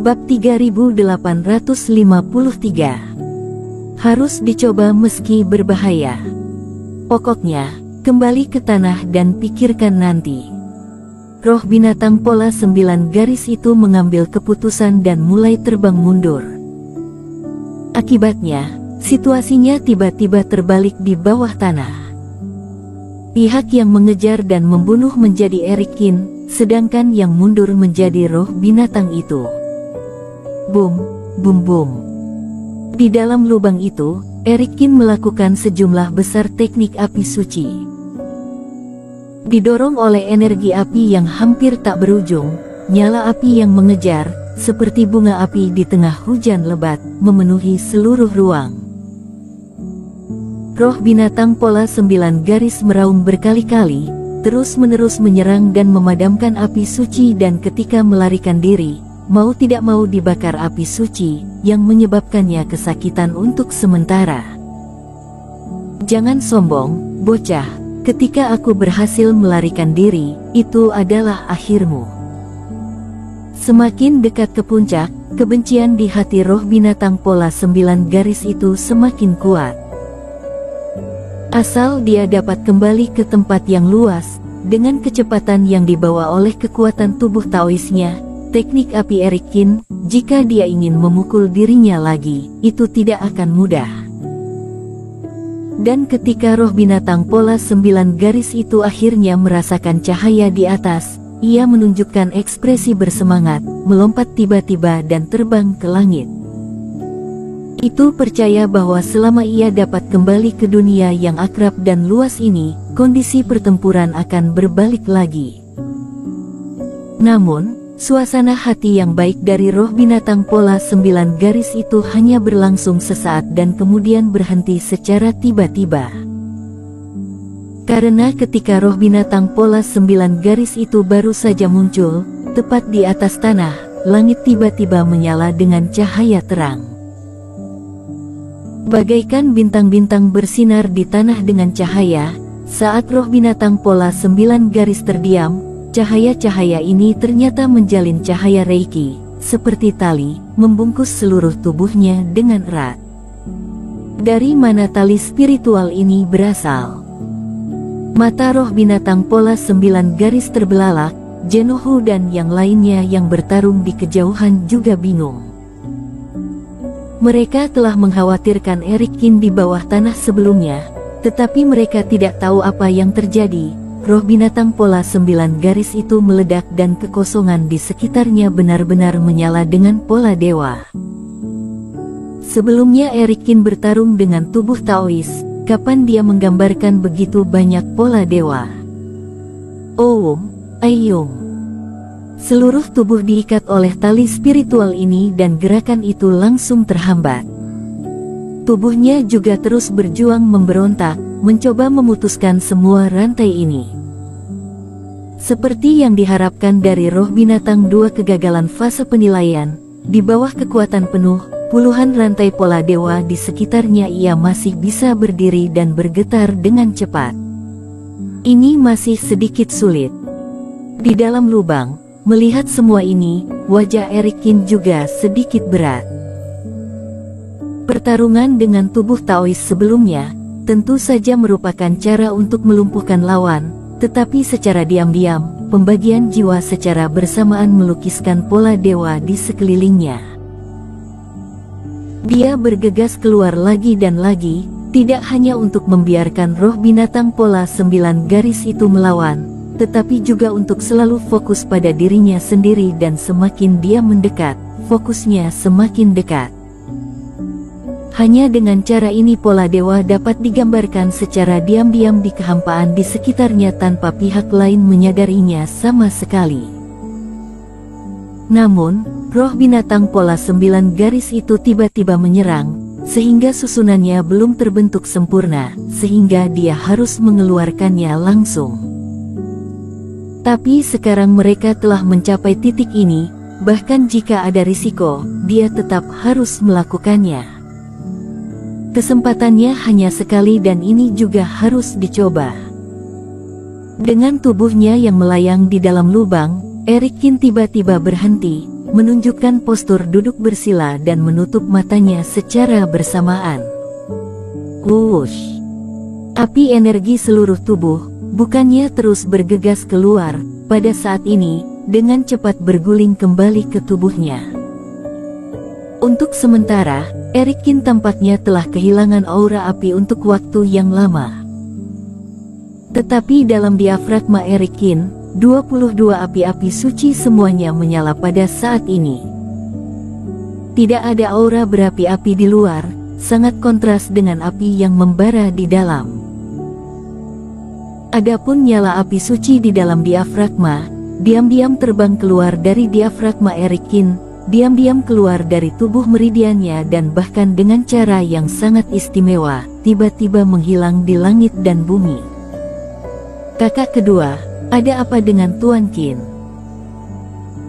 Bab 3853. Harus dicoba meski berbahaya. Pokoknya, kembali ke tanah dan pikirkan nanti. Roh binatang pola 9 garis itu mengambil keputusan dan mulai terbang mundur. Akibatnya, situasinya tiba-tiba terbalik di bawah tanah. Pihak yang mengejar dan membunuh menjadi Erikin, sedangkan yang mundur menjadi roh binatang itu. Boom, boom, boom. Di dalam lubang itu, Erikin melakukan sejumlah besar teknik api suci. Didorong oleh energi api yang hampir tak berujung, nyala api yang mengejar, seperti bunga api di tengah hujan lebat, memenuhi seluruh ruang. Roh binatang pola 9 garis meraung berkali-kali, terus-menerus menyerang dan memadamkan api suci, dan ketika melarikan diri, mau tidak mau dibakar api suci, yang menyebabkannya kesakitan untuk sementara. Jangan sombong, bocah, ketika aku berhasil melarikan diri, itu adalah akhirmu. Semakin dekat ke puncak, kebencian di hati roh binatang pola 9 garis itu semakin kuat. Asal dia dapat kembali ke tempat yang luas, dengan kecepatan yang dibawa oleh kekuatan tubuh Taoisnya, teknik api Erikin, jika dia ingin memukul dirinya lagi, itu tidak akan mudah. Dan ketika roh binatang pola 9 garis itu akhirnya merasakan cahaya di atas, ia menunjukkan ekspresi bersemangat, melompat tiba-tiba dan terbang ke langit. Itu percaya bahwa selama ia dapat kembali ke dunia yang akrab dan luas ini, kondisi pertempuran akan berbalik lagi. Namun, suasana hati yang baik dari roh binatang pola 9 garis itu hanya berlangsung sesaat dan kemudian berhenti secara tiba-tiba. Karena ketika roh binatang pola 9 garis itu baru saja muncul, tepat di atas tanah, langit tiba-tiba menyala dengan cahaya terang. Bagaikan bintang-bintang bersinar di tanah dengan cahaya, saat roh binatang pola 9 garis terdiam, cahaya-cahaya ini ternyata menjalin cahaya Reiki, seperti tali, membungkus seluruh tubuhnya dengan erat. Dari mana tali spiritual ini berasal? Mata roh binatang pola 9 garis terbelalak, Genohu dan yang lainnya yang bertarung di kejauhan juga bingung. Mereka telah mengkhawatirkan Erikin di bawah tanah sebelumnya, tetapi mereka tidak tahu apa yang terjadi. Roh binatang pola 9 garis itu meledak dan kekosongan di sekitarnya benar-benar menyala dengan pola dewa. Sebelumnya Erikin bertarung dengan tubuh Taois, kapan dia menggambarkan begitu banyak pola dewa? Oum, Ayung. Seluruh tubuh diikat oleh tali spiritual ini dan gerakan itu langsung terhambat. Tubuhnya juga terus berjuang memberontak, mencoba memutuskan semua rantai ini. Seperti yang diharapkan dari roh binatang dua kegagalan fase penilaian, di bawah kekuatan penuh, puluhan rantai pola dewa di sekitarnya ia masih bisa berdiri dan bergetar dengan cepat. Ini masih sedikit sulit. Di dalam lubang, melihat semua ini, wajah Erikin juga sedikit berat. Pertarungan dengan tubuh Taois sebelumnya, tentu saja merupakan cara untuk melumpuhkan lawan, tetapi secara diam-diam, pembagian jiwa secara bersamaan melukiskan pola dewa di sekelilingnya. Dia bergegas keluar lagi dan lagi, tidak hanya untuk membiarkan roh binatang pola 9 garis itu melawan, tetapi juga untuk selalu fokus pada dirinya sendiri, dan semakin dia mendekat, fokusnya semakin dekat. Hanya dengan cara ini pola dewa dapat digambarkan secara diam-diam di kehampaan di sekitarnya tanpa pihak lain menyadarinya sama sekali. Namun, roh binatang pola 9 garis itu tiba-tiba menyerang, sehingga susunannya belum terbentuk sempurna, sehingga dia harus mengeluarkannya langsung. Tapi sekarang mereka telah mencapai titik ini, bahkan jika ada risiko, dia tetap harus melakukannya. Kesempatannya hanya sekali dan ini juga harus dicoba. Dengan tubuhnya yang melayang di dalam lubang, Erikin tiba-tiba berhenti, menunjukkan postur duduk bersila dan menutup matanya secara bersamaan. Wush! Api energi seluruh tubuh, bukannya terus bergegas keluar, pada saat ini, dengan cepat berguling kembali ke tubuhnya. Untuk sementara, Eric Kin tampaknya telah kehilangan aura api untuk waktu yang lama. Tetapi dalam diafragma Eric Kin, 22 api-api suci semuanya menyala pada saat ini. Tidak ada aura berapi-api di luar, sangat kontras dengan api yang membara di dalam. Adapun nyala api suci di dalam diafragma, diam-diam terbang keluar dari diafragma Eric Kin, diam-diam keluar dari tubuh meridiannya dan bahkan dengan cara yang sangat istimewa, tiba-tiba menghilang di langit dan bumi. Kakak kedua, ada apa dengan Tuan Qin?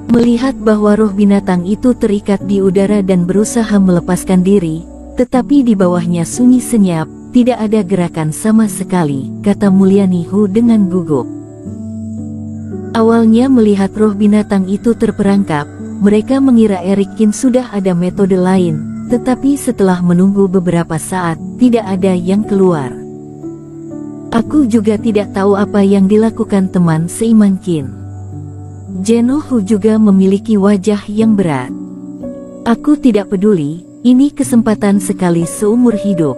Melihat bahwa roh binatang itu terikat di udara dan berusaha melepaskan diri, tetapi di bawahnya sunyi senyap, tidak ada gerakan sama sekali, kata Mulyani Hu dengan gugup. Awalnya melihat roh binatang itu terperangkap, mereka mengira Eric Kin sudah ada metode lain, tetapi setelah menunggu beberapa saat, tidak ada yang keluar. Aku juga tidak tahu apa yang dilakukan teman seiman Qin. Zheno Hu juga memiliki wajah yang berat. Aku tidak peduli, ini kesempatan sekali seumur hidup.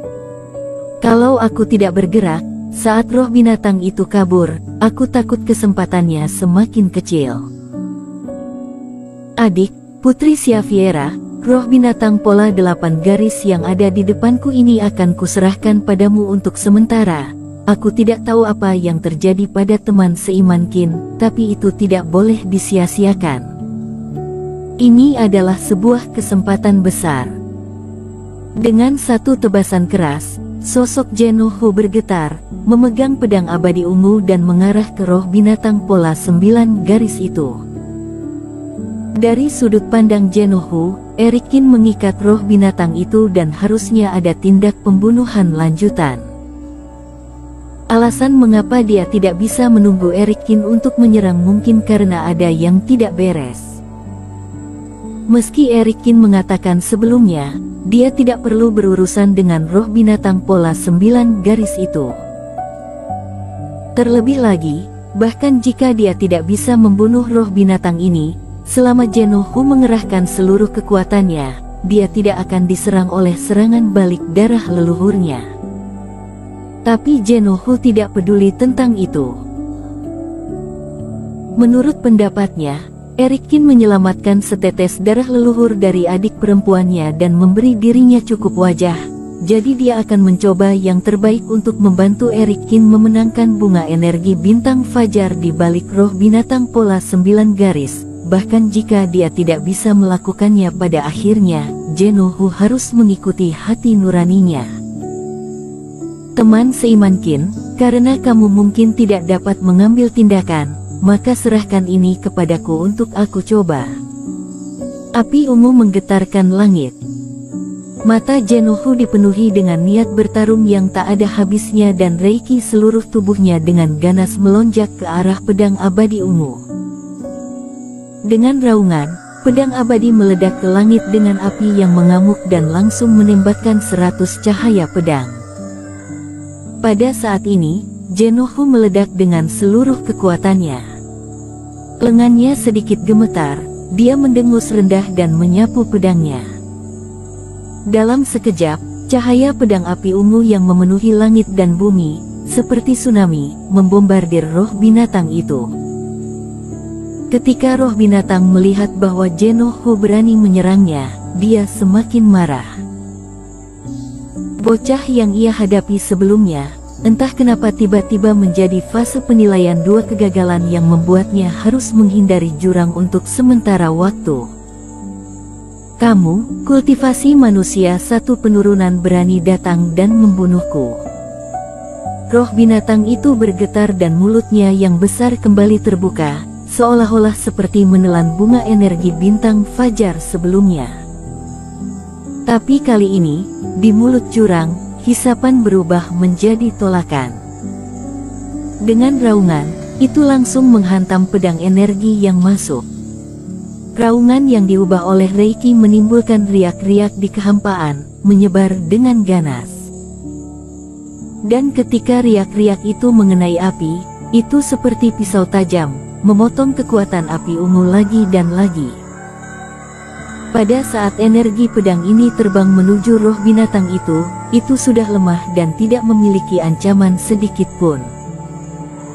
Kalau aku tidak bergerak, saat roh binatang itu kabur, aku takut kesempatannya semakin kecil. Adik, Putri Xaviera, roh binatang pola 8 garis yang ada di depanku ini akan kuserahkan padamu untuk sementara. Aku tidak tahu apa yang terjadi pada teman seiman Qin, tapi itu tidak boleh disia-siakan. Ini adalah sebuah kesempatan besar. Dengan satu tebasan keras, sosok Zheno Hu bergetar, memegang pedang abadi ungu dan mengarah ke roh binatang pola 9 garis itu. Dari sudut pandang Zheno Hu, Eric Kin mengikat roh binatang itu dan harusnya ada tindak pembunuhan lanjutan. Alasan mengapa dia tidak bisa menunggu Eric Kin untuk menyerang mungkin karena ada yang tidak beres. Meski Eric Kin mengatakan sebelumnya, dia tidak perlu berurusan dengan roh binatang pola 9 garis itu. Terlebih lagi, bahkan jika dia tidak bisa membunuh roh binatang ini, selama Zheno Hu mengerahkan seluruh kekuatannya, dia tidak akan diserang oleh serangan balik darah leluhurnya. Tapi Zheno Hu tidak peduli tentang itu. Menurut pendapatnya, Eric Kin menyelamatkan setetes darah leluhur dari adik perempuannya dan memberi dirinya cukup wajah, jadi dia akan mencoba yang terbaik untuk membantu Eric Kin memenangkan bunga energi bintang fajar di balik roh binatang pola 9 garis. Bahkan jika dia tidak bisa melakukannya pada akhirnya, Zheno Hu harus mengikuti hati nuraninya. Teman seiman Qin, karena kamu mungkin tidak dapat mengambil tindakan, maka serahkan ini kepadaku untuk aku coba. Api ungu menggetarkan langit. Mata Zheno Hu dipenuhi dengan niat bertarung yang tak ada habisnya dan reiki seluruh tubuhnya dengan ganas melonjak ke arah pedang abadi ungu. Dengan raungan, pedang abadi meledak ke langit dengan api yang mengamuk dan langsung menembakkan 100 cahaya pedang. Pada saat ini, Zheno Hu meledak dengan seluruh kekuatannya. Lengannya sedikit gemetar, dia mendengus rendah dan menyapu pedangnya. Dalam sekejap, cahaya pedang api ungu yang memenuhi langit dan bumi, seperti tsunami, membombardir roh binatang itu. Ketika roh binatang melihat bahwa Zheno Hu berani menyerangnya, dia semakin marah. Bocah yang ia hadapi sebelumnya, entah kenapa tiba-tiba menjadi fase penilaian 2 kegagalan yang membuatnya harus menghindari jurang untuk sementara waktu. Kamu, kultivasi manusia 1 penurunan berani datang dan membunuhku. Roh binatang itu bergetar dan mulutnya yang besar kembali terbuka, seolah-olah seperti menelan bunga energi bintang fajar sebelumnya. Tapi kali ini, di mulut jurang, hisapan berubah menjadi tolakan. Dengan raungan, itu langsung menghantam pedang energi yang masuk. Raungan yang diubah oleh Reiki menimbulkan riak-riak di kehampaan, menyebar dengan ganas. Dan ketika riak-riak itu mengenai api, itu seperti pisau tajam, memotong kekuatan api ungu lagi dan lagi. Pada saat energi pedang ini terbang menuju roh binatang itu sudah lemah dan tidak memiliki ancaman sedikit pun.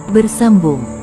Bersambung.